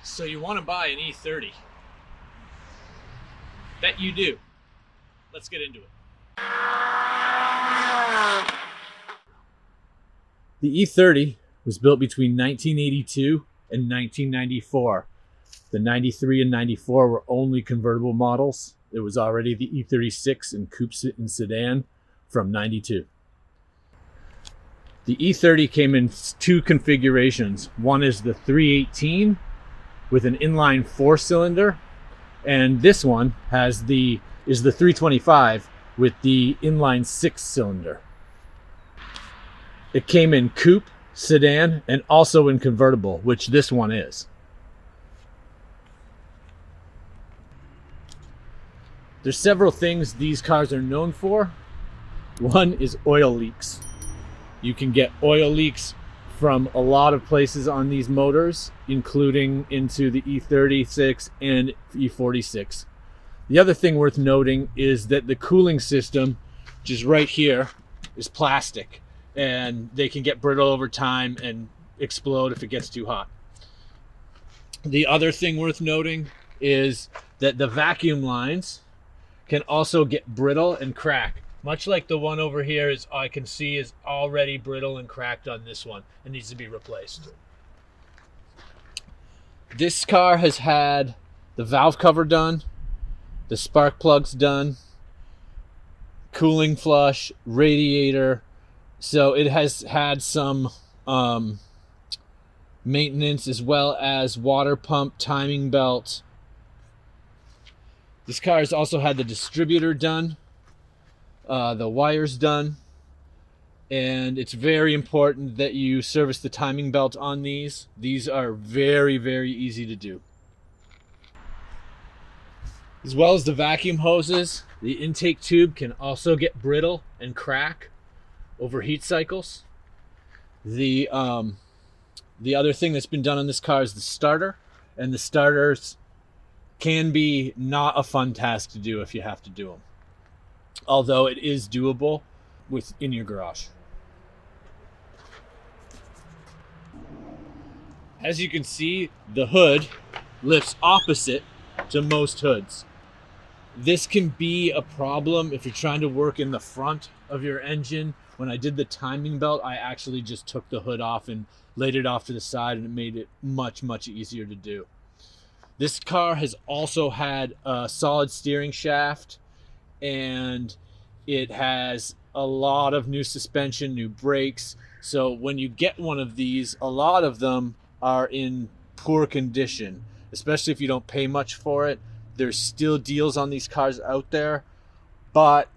So you want to buy an E30. Bet you do. Let's get into it. The E30 was built between 1982 and 1994. The 93 and 94 were only convertible models. It was already the E36 and coupe and sedan from 92. The E30 came in two configurations. One is the 318 with an inline 4-cylinder, and this one is the 325 with the inline 6-cylinder. It came in coupe, sedan, and also in convertible, which this one is. There's several things these cars are known for. One is oil leaks. You can get oil leaks from a lot of places on these motors, including into the E36 and E46. The other thing worth noting is that the cooling system, which is right here, is plastic, and they can get brittle over time and explode if it gets too hot. The other thing worth noting is that the vacuum lines can also get brittle and crack. Much like the one over here is, I can see, is already brittle and cracked on this one and needs to be replaced. This car has had the valve cover done, the spark plugs done, cooling flush, radiator. So it has had some maintenance, as well as water pump, timing belt. This car has also had the distributor done, the wires done, and it's very important that you service the timing belt on these. These are very, very easy to do. As well as the vacuum hoses, the intake tube can also get brittle and crack over heat cycles. The other thing that's been done on this car is the starter, and the starters can be not a fun task to do if you have to do them, although it is doable in your garage. As you can see, the hood lifts opposite to most hoods. This can be a problem if you're trying to work in the front of your engine. When I did the timing belt, I actually just took the hood off and laid it off to the side, and it made it much, much easier to do. This car has also had a solid steering shaft, and it has a lot of new suspension, new brakes. So when you get one of these, a lot of them are in poor condition, especially if you don't pay much for it. There's still deals on these cars out there, but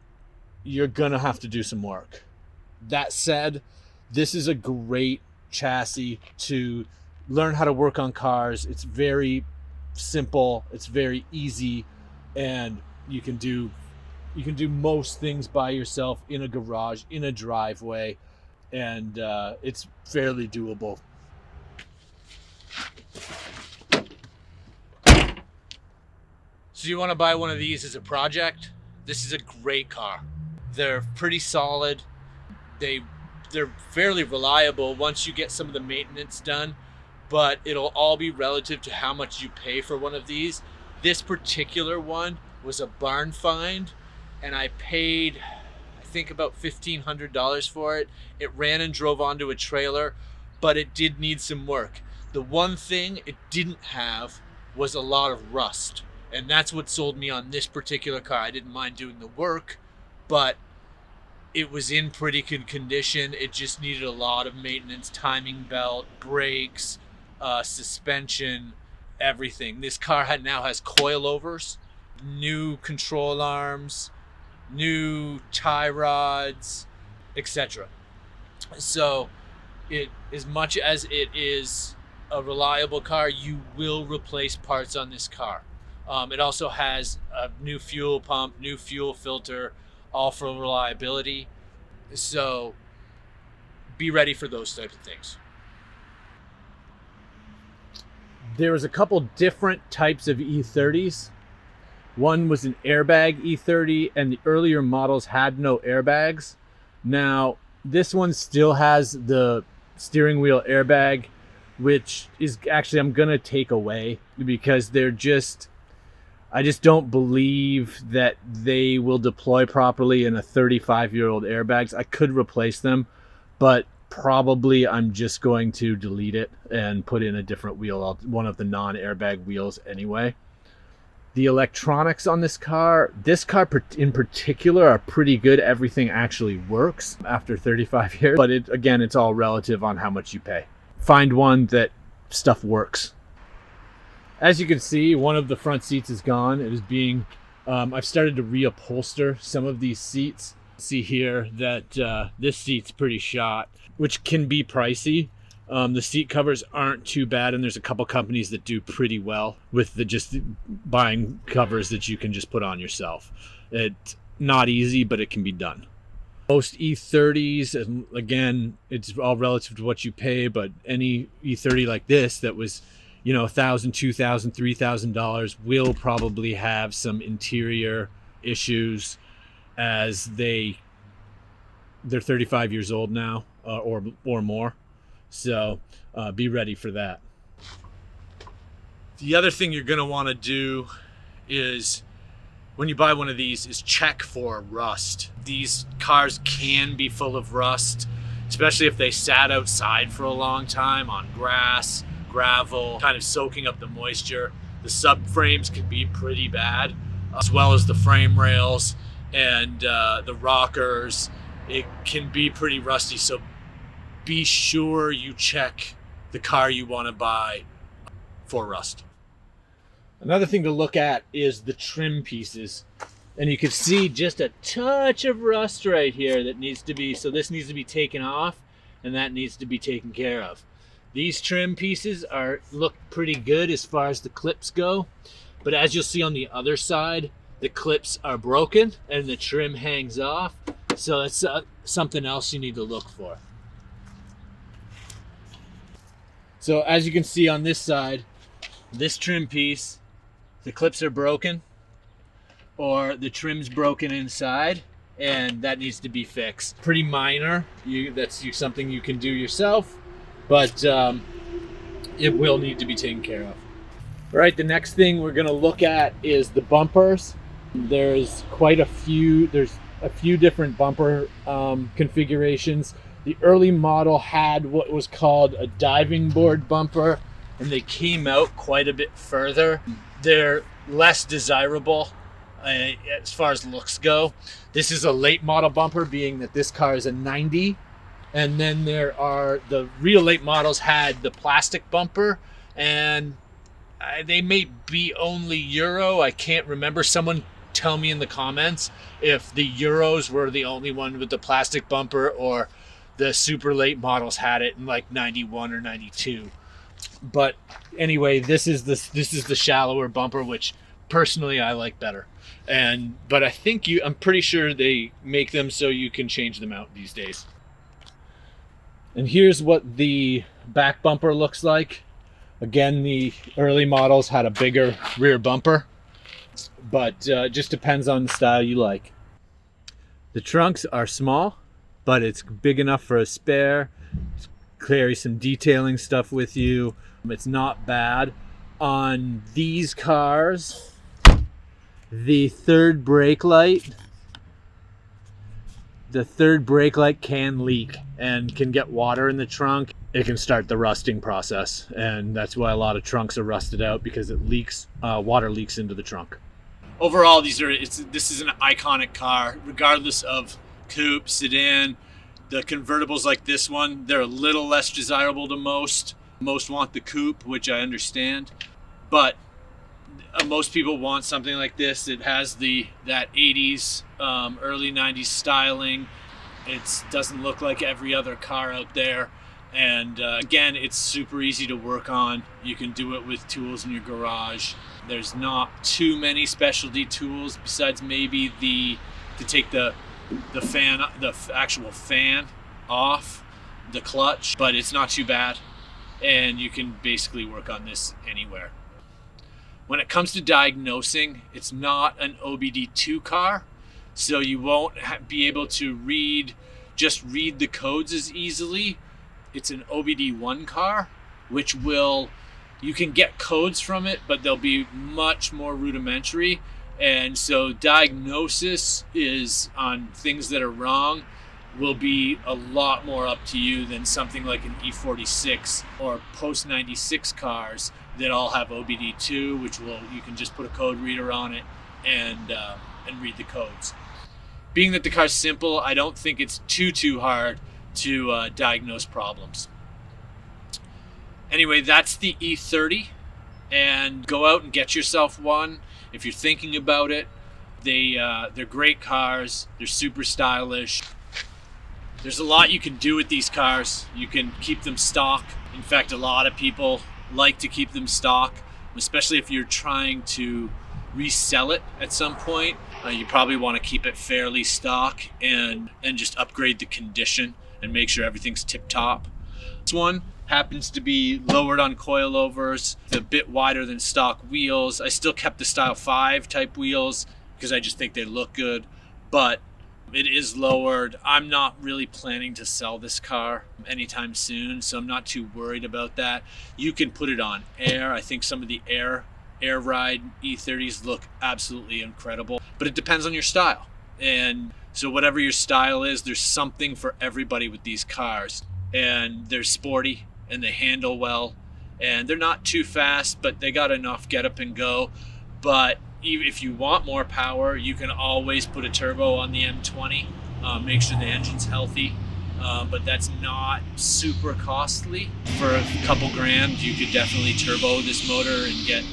you're gonna have to do some work. That said, this is a great chassis to learn how to work on cars. It's very simple, it's very easy, and you can do most things by yourself in a garage, in a driveway, and it's fairly doable. So you want to buy one of these as a project? This is a great car. They're pretty solid. They're fairly reliable once you get some of the maintenance done, but it'll all be relative to how much you pay for one of these. This particular one was a barn find, and I paid, I think, about $1,500 for it. It ran and drove onto a trailer, but it did need some work. The one thing it didn't have was a lot of rust, and that's what sold me on this particular car. I didn't mind doing the work, but it was in pretty good condition. It just needed a lot of maintenance, timing belt, brakes, suspension, everything. This car now has coilovers, new control arms, new tie rods, etc. So as much as it is a reliable car, you will replace parts on this car. It also has a new fuel pump, new fuel filter, all for reliability. So be ready for those types of things. There was a couple different types of E30s. One was an airbag E30, and the earlier models had no airbags. Now, this one still has the steering wheel airbag, which is actually I'm gonna take away because I just don't believe that they will deploy properly in a 35-year-old airbags. I could replace them, but probably I'm just going to delete it and put in a different wheel, one of the non-airbag wheels anyway. The electronics on this car in particular are pretty good. Everything actually works after 35 years, but again, it's all relative on how much you pay. Find one that stuff works. As you can see, one of the front seats is gone. It is being, I've started to reupholster some of these seats. See here that this seat's pretty shot, which can be pricey. The seat covers aren't too bad, and there's a couple companies that do pretty well with just buying covers that you can just put on yourself. It's not easy, but it can be done. Most E30s, and again, it's all relative to what you pay, but any E30 like this that was, $1,000, $2,000, $3,000 will probably have some interior issues as they're 35 years old now, or more. So be ready for that. The other thing you're going to want to do is, when you buy one of these, is check for rust. These cars can be full of rust, especially if they sat outside for a long time on grass, gravel, kind of soaking up the moisture. The subframes can be pretty bad, as well as the frame rails and the rockers. It can be pretty rusty, so be sure you check the car you want to buy for rust. Another thing to look at is the trim pieces. And you can see just a touch of rust right here that needs to be, so this needs to be taken off and that needs to be taken care of. These trim pieces look pretty good as far as the clips go, but as you'll see on the other side, the clips are broken and the trim hangs off, so it's something else you need to look for. So as you can see on this side, this trim piece, the clips are broken or the trim's broken inside, and that needs to be fixed. Pretty minor. That's something you can do yourself, but it will need to be taken care of. All right, the next thing we're going to look at is the bumpers. There's a few different bumper configurations. The early model had what was called a diving board bumper, and they came out quite a bit further. They're less desirable as far as looks go. This is a late model bumper, being that this car is a 90. And then there are the real late models had the plastic bumper, and they may be only Euro. I can't remember. Someone tell me in the comments if the Euros were the only one with the plastic bumper, or the super late models had it in like 91 or 92. But anyway, this is the shallower bumper, which personally I like better. But I'm pretty sure they make them so you can change them out these days. And here's what the back bumper looks like. Again, the early models had a bigger rear bumper, but just depends on the style you like. The trunks are small, but it's big enough for a spare. Carry some detailing stuff with you. It's not bad. On these cars, the third brake light can leak and can get water in the trunk. It can start the rusting process, and that's why a lot of trunks are rusted out, because it leaks, water leaks into the trunk. Overall, this is an iconic car, regardless of coupe, sedan. The convertibles like this one, they're a little less desirable to most. Most want the coupe, which I understand, but most people want something like this. It has that 80s, early 90s styling. It doesn't look like every other car out there. And again, it's super easy to work on. You can do it with tools in your garage. There's not too many specialty tools besides maybe to take the actual fan off the clutch, but it's not too bad. And you can basically work on this anywhere. When it comes to diagnosing, it's not an OBD2 car, so you won't be able to read the codes as easily. It's an OBD1 car, which you can get codes from it, but they'll be much more rudimentary. And so diagnosis is on things that are wrong will be a lot more up to you than something like an E46 or post 96 cars that all have OBD2, which you can just put a code reader on it and read the codes. Being that the car's simple, I don't think it's too hard to diagnose problems. Anyway, that's the E30, and go out and get yourself one if you're thinking about it. They're great cars. They're super stylish. There's a lot you can do with these cars. You can keep them stock. In fact, a lot of people like to keep them stock, especially if you're trying to resell it at some point. You probably want to keep it fairly stock and just upgrade the condition and make sure everything's tip top. This one happens to be lowered on coilovers, a bit wider than stock wheels. I still kept the Style 5 type wheels because I just think they look good, but it is lowered. I'm not really planning to sell this car anytime soon, so I'm not too worried about that. You can put it on air. I think some of the air ride E30s look absolutely incredible, but it depends on your style. And so whatever your style is, there's something for everybody with these cars. And they're sporty and they handle well, and they're not too fast, but they got enough get up and go. But even if you want more power, you can always put a turbo on the M20, make sure the engine's healthy, but that's not super costly. For a couple grand, you could definitely turbo this motor and get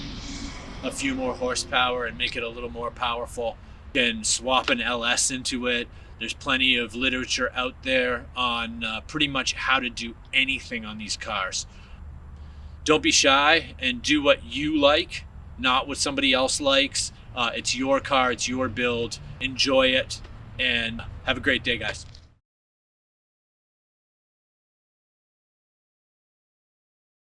a few more horsepower and make it a little more powerful. You can swap an LS into it. There's plenty of literature out there on pretty much how to do anything on these cars. Don't be shy and do what you like, not what somebody else likes. It's your car, it's your build. Enjoy it, and have a great day, guys.